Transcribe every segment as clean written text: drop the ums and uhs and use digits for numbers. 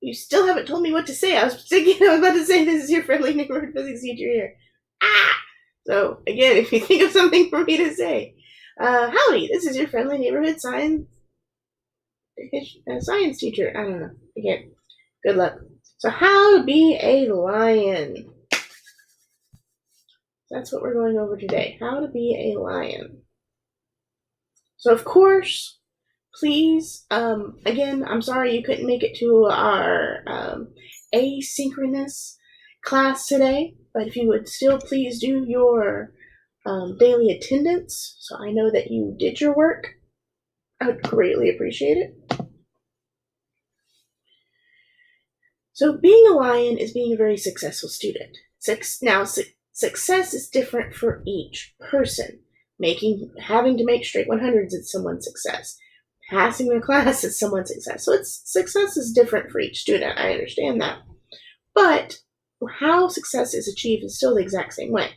You still haven't told me what to say. I was thinking I was about to say this is your friendly neighborhood physics teacher here. Ah! So, again, if you think of something for me to say, howdy, this is your friendly neighborhood science teacher. I don't know. Again, good luck. So, how to be a lion. That's what we're going over today. How to be a lion. So, of course, please, again, I'm sorry you couldn't make it to our asynchronous class today, but if you would still please do your daily attendance, so I know that you did your work, I would greatly appreciate it. So being a lion is being a very successful student. Now, success is different for each person. Having to make straight 100s is someone's success. Passing their class is someone's success. So success is different for each student. I understand that. But how success is achieved is still the exact same way.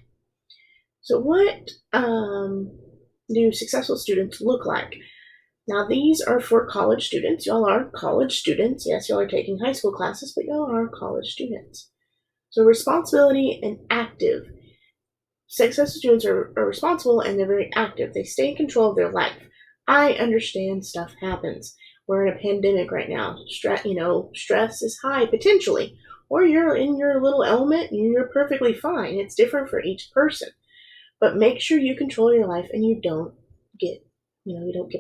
So what do successful students look like? Now, these are for college students. Y'all are college students. Yes, y'all are taking high school classes, but y'all are college students. So responsibility and active. Successful students are responsible and they're very active. They stay in control of their life. I understand stuff happens. We're in a pandemic right now. Stress is high potentially. Or you're in your little element and you're perfectly fine. It's different for each person. But make sure you control your life and you don't get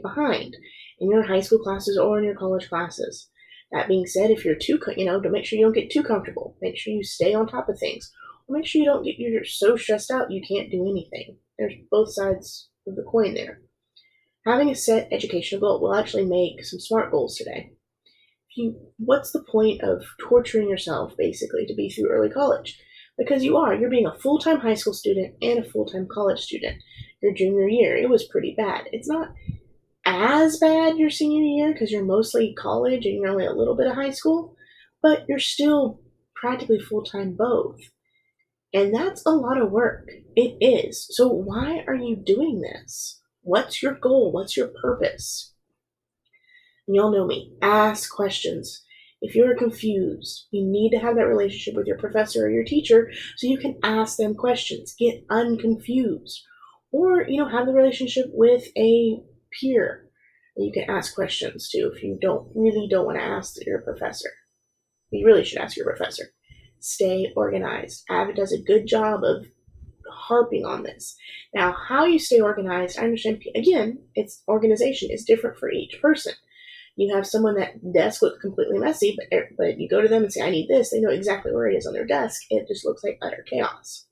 behind in your high school classes or in your college classes. That being said, if you're to make sure you don't get too comfortable. Make sure you stay on top of things. Or make sure you're so stressed out you can't do anything. There's both sides of the coin there. Having a set educational goal. We'll actually make some SMART goals today. What's the point of torturing yourself, basically, to be through early college? Because you're being a full-time high school student and a full-time college student. Your junior year, it was pretty bad. It's not as bad your senior year because you're mostly college and you're only a little bit of high school, but you're still practically full-time both. And that's a lot of work. It is. So why are you doing this? What's your goal? What's your purpose? And y'all know me. Ask questions. If you're confused, you need to have that relationship with your professor or your teacher so you can ask them questions. Get unconfused. Or, have the relationship with a peer that you can ask questions to if you don't want to ask your professor. You really should ask your professor. Stay organized. Avid does a good job of harping on this. Now, how you stay organized, I understand, again, it's organization is different for each person. You have someone that desk looks completely messy, but you go to them and say, I need this. They know exactly where it is on their desk. It just looks like utter chaos.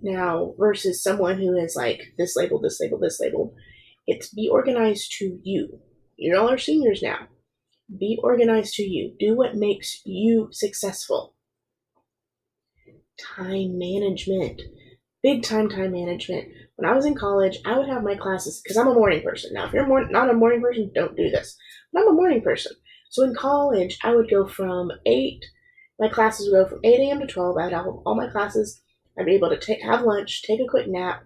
Now, versus someone who is like this labeled, this labeled, this labeled. It's be organized to you. You all are seniors now. Be organized to you. Do what makes you successful. Time management. Big time management. When I was in college, I would have my classes, because I'm a morning person. Now, if you're not a morning person, don't do this. But I'm a morning person. So in college, I would go from 8, my classes would go from 8 a.m. to 12. I would have all my classes. I'd be able to have lunch, take a quick nap,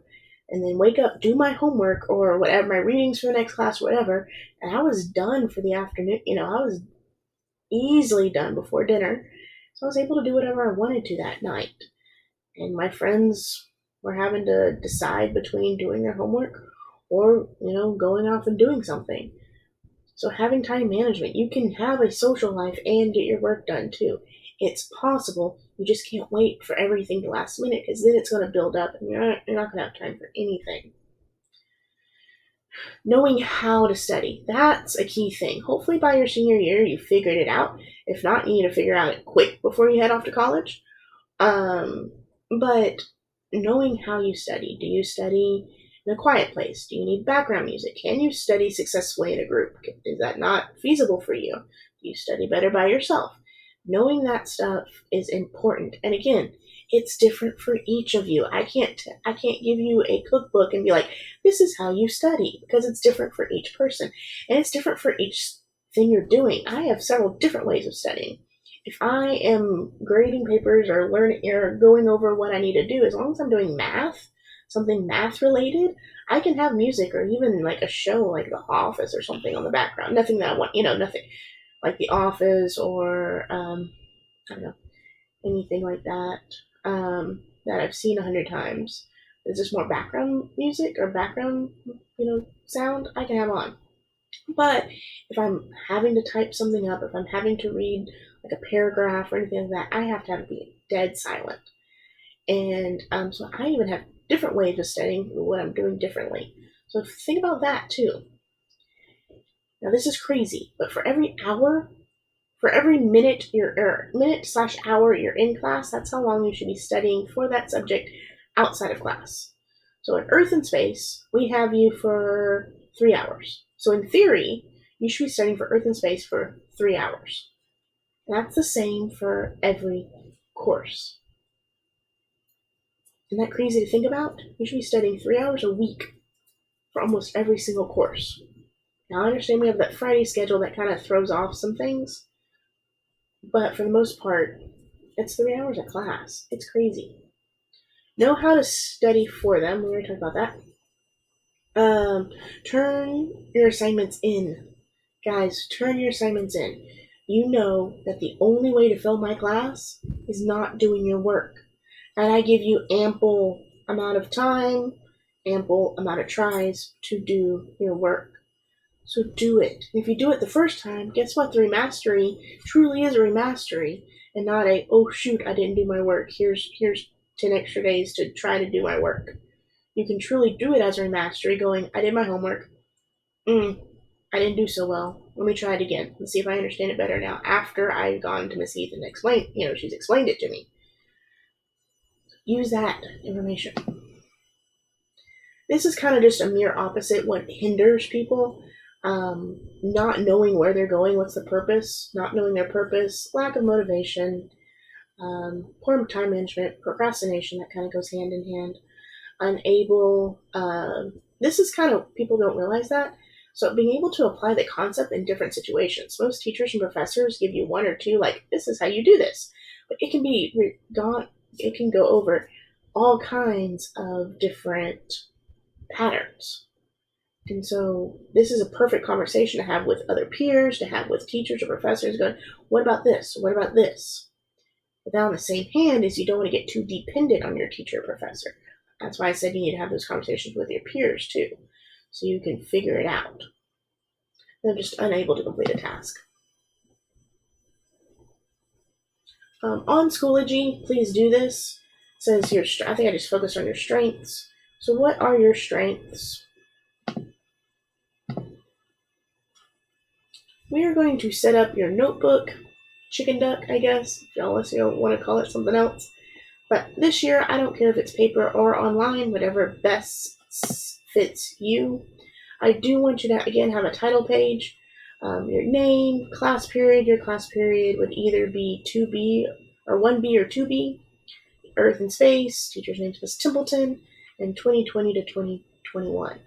and then wake up, do my homework or whatever, my readings for the next class, whatever. And I was done for the afternoon. I was easily done before dinner. So I was able to do whatever I wanted to that night. And my friends were having to decide between doing their homework or, going off and doing something. So having time management, you can have a social life and get your work done too. It's possible. You just can't wait for everything to last minute because then it's going to build up and you're not going to have time for anything. Knowing how to study, that's a key thing. Hopefully by your senior year, you figured it out. If not, you need to figure out it quick before you head off to college. But knowing how you study. Do you study in a quiet place? Do you need background music? Can you study successfully in a group? Is that not feasible for you? Do you study better by yourself? Knowing that stuff is important. And again, it's different for each of you. I can't give you a cookbook and be like, this is how you study, because it's different for each person. And it's different for each thing you're doing. I have several different ways of studying. If I am grading papers or learning or going over what I need to do, as long as I'm doing math, something math related, I can have music or even like a show like The Office or something on the background. Nothing that I want, nothing. like The Office or I don't know, anything like that that I've seen 100 times. Is this more background music or background, sound I can have on? But if I'm having to type something up, if I'm having to read like a paragraph or anything like that, I have to have it be dead silent. And so I even have different ways of studying what I'm doing differently. So think about that too. Now this is crazy, but for every minute minute slash hour you're in class, that's how long you should be studying for that subject outside of class. So in Earth and Space, we have you for 3 hours. So in theory, you should be studying for Earth and Space for 3 hours. And that's the same for every course. Isn't that crazy to think about? You should be studying 3 hours a week for almost every single course. Now I understand we have that Friday schedule that kind of throws off some things, but for the most part, it's 3 hours of class. It's crazy. Know how to study for them. We already talked about that. Turn your assignments in. Guys, turn your assignments in. You know that the only way to fill my class is not doing your work. And I give you ample amount of time, ample amount of tries to do your work. So do it. If you do it the first time, guess what? The remastery truly is a remastery and not a, oh shoot, I didn't do my work. Here's 10 extra days to try to do my work. You can truly do it as a remastery going, I did my homework. I didn't do so well. Let me try it again. Let's see if I understand it better now after I've gone to Miss Heath and she's explained it to me. Use that information. This is kind of just a mere opposite what hinders people. Not knowing where they're going, what's the purpose, not knowing their purpose, lack of motivation, poor time management, procrastination, that kind of goes hand in hand. Unable, this is kind of, people don't realize that. So being able to apply the concept in different situations. Most teachers and professors give you one or two, like, this is how you do this. But it can be it can go over all kinds of different patterns. And so this is a perfect conversation to have with other peers, to have with teachers or professors going, what about this? What about this? But now on the same hand is you don't want to get too dependent on your teacher or professor. That's why I said you need to have those conversations with your peers too, so you can figure it out. They're just unable to complete a task. On Schoology, please do this. It says I think I just focused on your strengths. So what are your strengths? We are going to set up your notebook, chicken duck, I guess, unless you don't want to call it something else. But this year, I don't care if it's paper or online, whatever best fits you. I do want you to, again, have a title page, your name, class period. Your class period would either be 2B or 1B or 2B. Earth and Space, teacher's name was Templeton, and 2020 to 2021.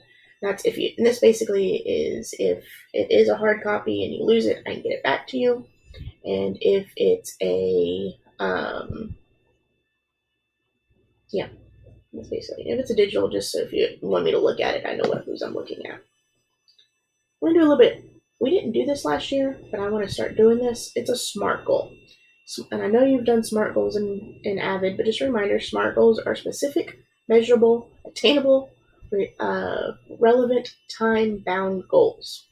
That's if you, and this basically is if it is a hard copy and you lose it, I can get it back to you. And if it's that's basically, if it's a digital, just so if you want me to look at it, I know whose I'm looking at. We're gonna do a little bit, we didn't do this last year, but I want to start doing this. It's a SMART goal. And I know you've done SMART goals in AVID, but just a reminder, SMART goals are specific, measurable, attainable, relevant, time-bound goals.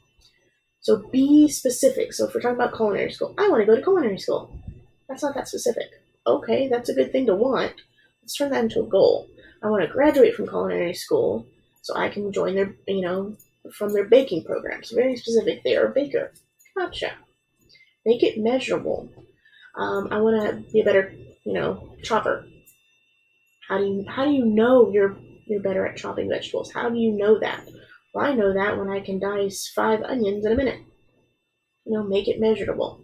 So be specific. So if we're talking about culinary school, I want to go to culinary school. That's not that specific. Okay, that's a good thing to want. Let's turn that into a goal. I want to graduate from culinary school so I can join their, from their baking programs. Very specific. They are a baker. Gotcha. Make it measurable. I want to be a better, chopper. How do you know you're better at chopping vegetables? How do you know that? Well, I know that when I can dice 5 onions in a minute. Make it measurable.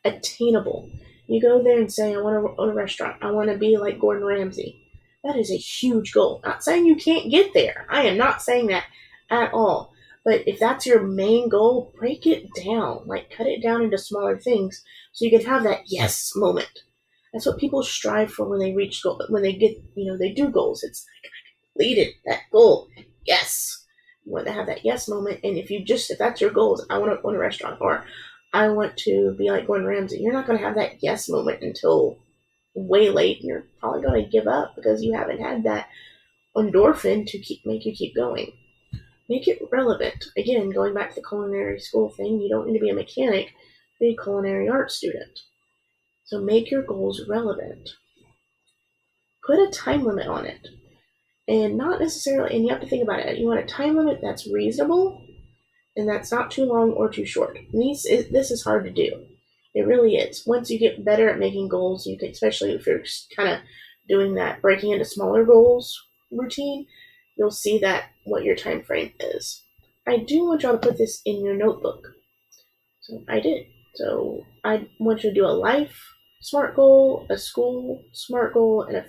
Attainable. You go there and say, I want to own a restaurant. I want to be like Gordon Ramsay. That is a huge goal. Not saying you can't get there. I am not saying that at all. But if that's your main goal, break it down. Cut it down into smaller things so you can have that yes moment. That's what people strive for when they reach goal. When they get, they do goals. It's like, I completed that goal. Yes. You want to have that yes moment. And if that's your goals, I want to own a restaurant, or I want to be like Gordon Ramsay. You're not going to have that yes moment until way late, and you're probably going to give up because you haven't had that endorphin to make you keep going. Make it relevant. Again, going back to the culinary school thing, you don't need to be a mechanic, be a culinary arts student. So make your goals relevant. Put a time limit on it. And not necessarily, and you have to think about it. You want a time limit that's reasonable and that's not too long or too short. And this is hard to do. It really is. Once you get better at making goals, you can, especially if you're kind of doing that breaking into smaller goals routine, you'll see that what your time frame is. I do want y'all to put this in your notebook. So I did. So I want you to do a life SMART goal, a school SMART goal, and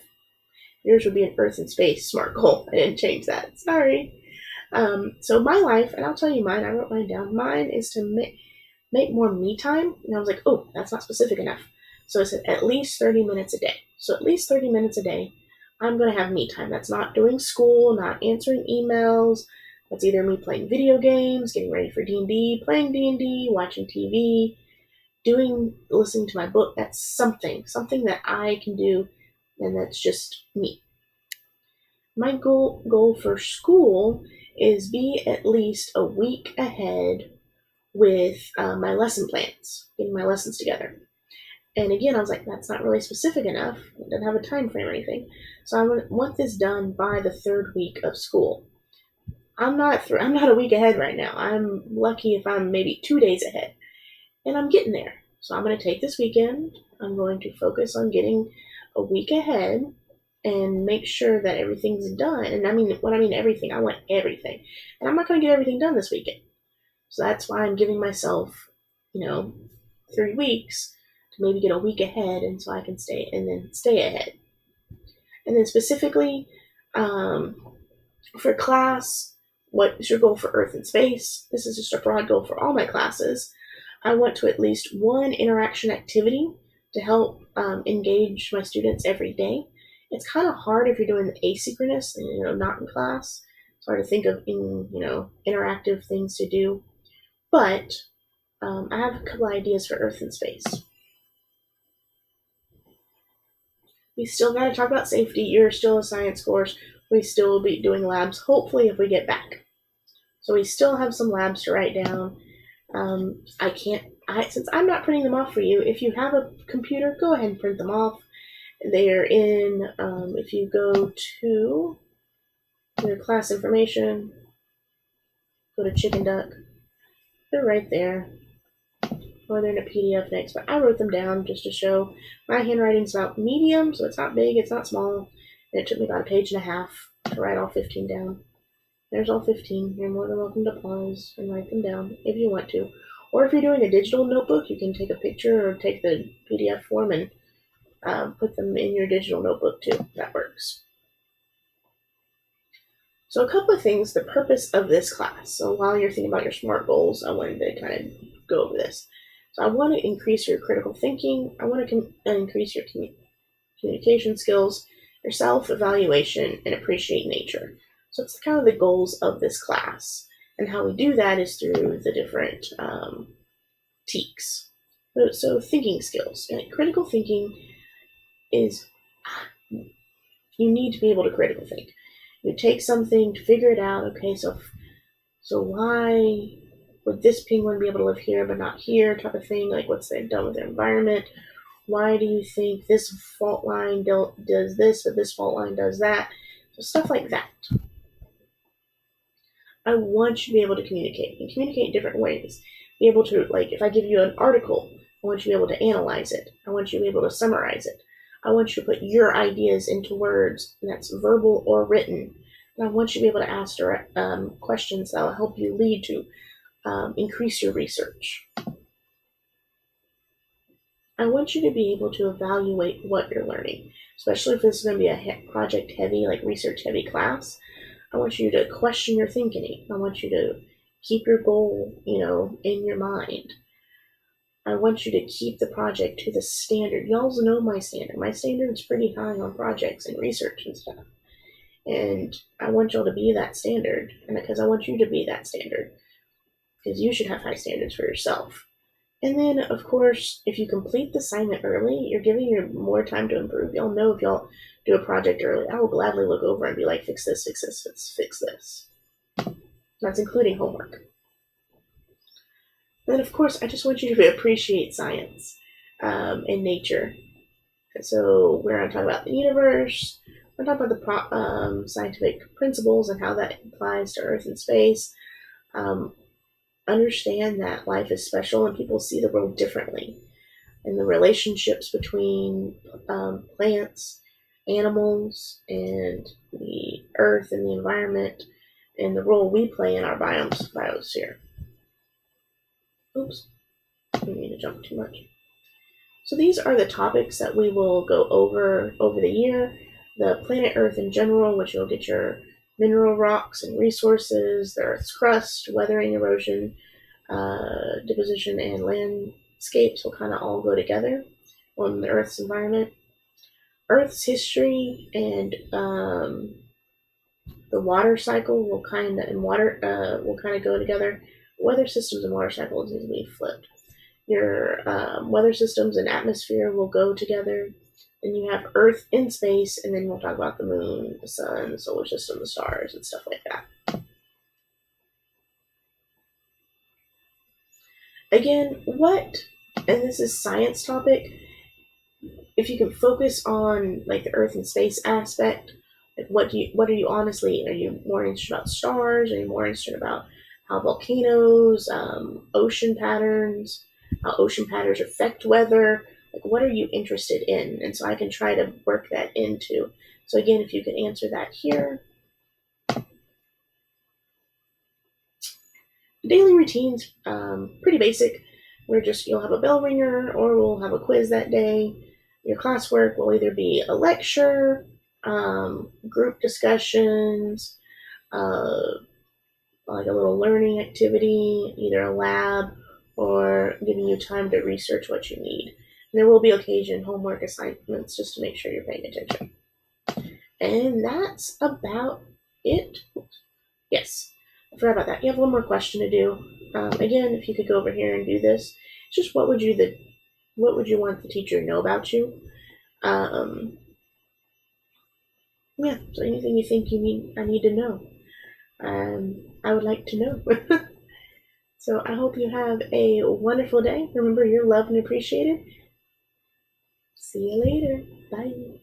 yours would be an earth and space SMART goal. I didn't change that. Sorry. So my life, and I'll tell you mine, I wrote mine down. Mine is to make more me time. And I was like, oh, that's not specific enough. So I said at least 30 minutes a day. So at least 30 minutes a day, I'm going to have me time. That's not doing school, not answering emails. That's either me playing video games, getting ready for D&D, playing D&D, watching TV, listening to my book. That's something that I can do, and that's just me. My goal for school is be at least a week ahead with my lesson plans, getting my lessons together. And again, I was like, that's not really specific enough. It doesn't have a time frame or anything. So I want this done by the 3rd week of school. I'm not a week ahead right now. I'm lucky if I'm maybe 2 days ahead. And I'm getting there. So I'm going to take this weekend. I'm going to focus on getting a week ahead and make sure that everything's done. And when I mean everything, I want everything. And I'm not going to get everything done this weekend. So that's why I'm giving myself, 3 weeks to maybe get a week ahead, and so I can stay ahead. And then specifically for class, what is your goal for Earth and Space? This is just a broad goal for all my classes. I want to at least one interaction activity to help engage my students every day. It's kind of hard if you're doing the asynchronous and not in class. It's hard to think of interactive things to do. But I have a couple ideas for Earth and Space. We still got to talk about safety. You're still a science course. We still will be doing labs, hopefully, if we get back. So we still have some labs to write down. Since I'm not printing them off for you, if you have a computer, go ahead and print them off. They are in, if you go to your class information, go to Chicken Duck, they're right there. Or they're in a PDF next, but I wrote them down just to show my handwriting's about medium, so it's not big, it's not small, and it took me about a page and a half to write all 15 down. There's all 15. You're more than welcome to pause and write them down if you want to. Or if you're doing a digital notebook, you can take a picture or take the PDF form and put them in your digital notebook too. That works. So a couple of things, the purpose of this class. So while you're thinking about your SMART goals, I wanted to kind of go over this. So I want to increase your critical thinking. I want to increase your communication skills, your self-evaluation, and appreciate nature. So it's kind of the goals of this class. And how we do that is through the different TEKS. So thinking skills. And critical thinking is, you need to be able to critical think. You take something to figure it out. Okay, so why would this penguin be able to live here but not here, type of thing? Like, what's they've done with their environment? Why do you think this fault line does this, but this fault line does that? So stuff like that. I want you to be able to communicate and communicate in different ways. Be able to, like, if I give you an article, I want you to be able to analyze it. I want you to be able to summarize it. I want you to put your ideas into words, and that's verbal or written. And I want you to be able to ask direct questions that will help you lead to increase your research. I want you to be able to evaluate what you're learning, especially if this is going to be a project heavy, like research heavy class. I want you to question your thinking. I want you to keep your goal, in your mind. I want you to keep the project to the standard. Y'all know my standard. My standard is pretty high on projects and research and stuff. And I want y'all to be that standard. And because I want you to be that standard. Because you should have high standards for yourself. And then, of course, if you complete the assignment early, you're giving you more time to improve. You'll know if y'all do a project early. I will gladly look over and be like, fix this, fix this, fix this. That's including homework. Then, of course, I just want you to appreciate science and nature. So we're going to talk about the universe. We're going to talk about the scientific principles and how that applies to Earth and space. Understand that life is special and people see the world differently. And the relationships between plants, animals, and the Earth and the environment, and the role we play in our biosphere. Oops, I didn't mean to jump too much. So these are the topics that we will go over the year. The planet Earth in general, which you'll get your mineral rocks and resources, the Earth's crust, weathering, erosion, deposition, and landscapes will kind of all go together on the Earth's environment. Earth's history and the water cycle will kind of go together. Weather systems and water cycles need to be flipped. Your weather systems and atmosphere will go together. Then you have Earth in space, and then we'll talk about the moon, the sun, the solar system, the stars, and stuff like that. Again, and this is science topic, if you can focus on like the Earth and space aspect, like what are you honestly, are you more interested about stars? Are you more interested about how volcanoes, ocean patterns, how ocean patterns affect weather? Like what are you interested in? And so I can try to work that into. So again, if you can answer that here. Daily routines, pretty basic. You'll have a bell ringer or we'll have a quiz that day. Your classwork will either be a lecture, group discussions, like a little learning activity, either a lab or giving you time to research what you need. And there will be occasion homework assignments just to make sure you're paying attention. And that's about it. Yes, I forgot about that. You have one more question to do. Again, if you could go over here and do this, it's just what would you want the teacher to know about you? Yeah, so anything you think I need to know, I would like to know. So I hope you have a wonderful day. Remember, you're loved and appreciated. See you later. Bye.